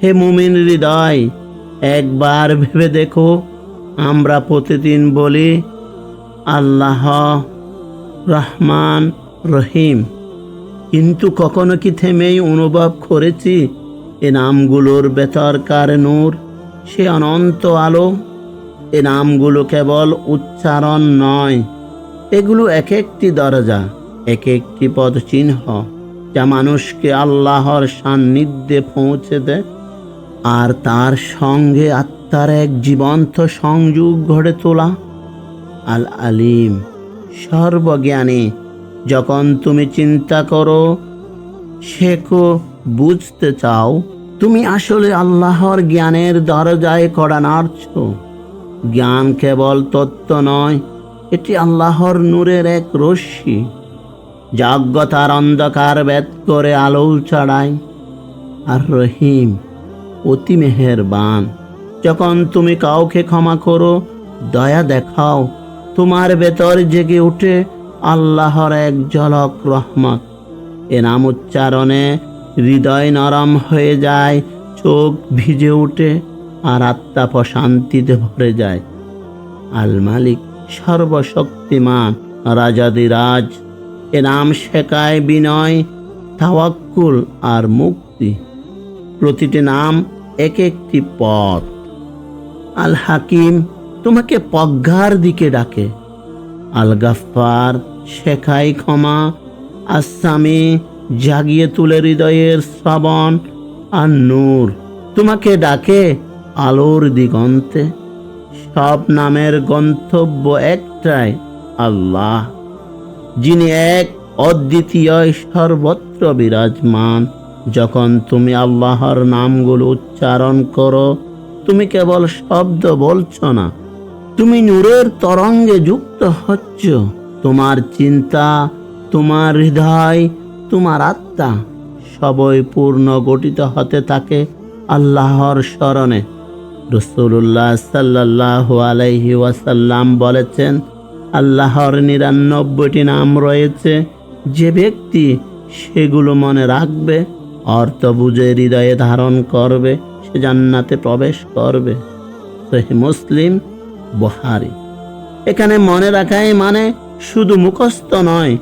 হে মুমিন হৃদয়, একবার ভেবে দেখো, আমরা প্রতিদিন বলি আল্লাহ রহমান রহিম, কিন্তু কখনো কি থেমেই অনুভব করেছি এ নামগুলোর ভেতরকার নূর, সে অনন্ত আলো? এ নামগুলো কেবল উচ্চারণ নয়, এগুলো এক একটি দরজা, এক একটি পদচিহ্ন, যা মানুষকে আল্লাহর সান্নিধ্যে পৌঁছে দেয় আর তার সঙ্গে আত্মার এক জীবন্ত সংযোগ গড়ে তোলা। আল আলিম, সর্বজ্ঞানী। যখন তুমি চিন্তা করো, শেখো, বুঝতে চাও, তুমি আসলে আল্লাহর জ্ঞানের দরজায় কড়া নাড়ছো। জ্ঞান কেবল তত্ত্ব নয়, এটি আল্লাহর নূরের এক রশ্মি, যা অজ্ঞতার অন্ধকার ভেদ করে আলো ছড়ায়। আর রহিম, অতি মেহেরবান। যখন তুমি কাউকে ক্ষমা করো, দয়া দেখাও, তোমার ভেতর জেগে ওঠে আল্লাহর এক ঝলক রহমত। এ নাম উচ্চারণে হৃদয় নরম হয়ে যায়, চোখ ভিজে ওঠে আর আত্মা প্রশান্তিতে ভরে যায়। আল মালিক, সর্বশক্তিমান, রাজাদিরাজ। এ নাম শেখায় বিনয়, তাওয়াক্কুল আর মুক্তি। প্রতিটি নাম এক একটি পথ। আল হাকিম, তোমাকে প্রজ্ঞার দিকে ডাকে। আল গাফফার, শেখায় ক্ষমা। আসামি, জাগিয়ে তুলে হৃদয়ের শ্রবণ। আর নূর, তোমাকে ডাকে আলোর দিগন্তে। সব নামের গন্তব্য একটাই, আল্লাহ, যিনি এক, অদ্বিতীয়, সর্বত্র বিরাজমান। যখন তুমি আল্লাহর নামগুলো উচ্চারণ করো, তুমি কেবল শব্দ বলছো না, তুমি নূরের তরঙ্গে যুক্ত হচ্ছ। তোমার চিন্তা, তোমার হৃদয়, তোমার আত্মা সবই পূর্ণ গঠিত হতে থাকে আল্লাহর স্মরণে। রাসূলুল্লাহ সাল্লাল্লাহু আলাইহি ওয়াসাল্লাম বলেছেন, আল্লাহর ৯৯টি নাম রয়েছে, যে ব্যক্তি সেগুলো মনে রাখবে, অর্থ বুঝে হৃদয়ে ধারণ করবে, সে জান্নাতে প্রবেশ করবে। সহিহ মুসলিম, বুখারী। এখানে মনে রাখাই মানে শুধু মুখস্থ নয়,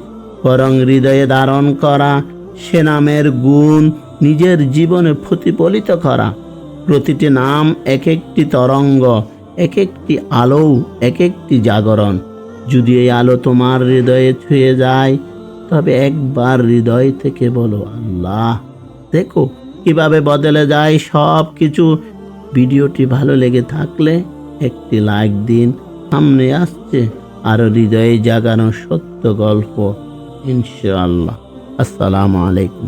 বরং হৃদয়ে ধারণ করা, সে নামের গুণ নিজের জীবনে প্রতিফলিত করা। প্রতিটি নাম এক একটি তরঙ্গ, এক একটি আলো, এক একটি জাগরণ। যদি এই আলো তোমার হৃদয়ে ছুঁয়ে যায়, তবে একবার হৃদয় থেকে বলো আল্লাহ, দেখো কিভাবে বদলে যায় সব কিছু। ভিডিওটি ভালো লেগে থাকলে একটি লাইক দিন। সামনে আসছে আরো হৃদয়ে জাগানো সত্য গল্প, ইনশাআল্লাহ। আসসালামু আলাইকুম।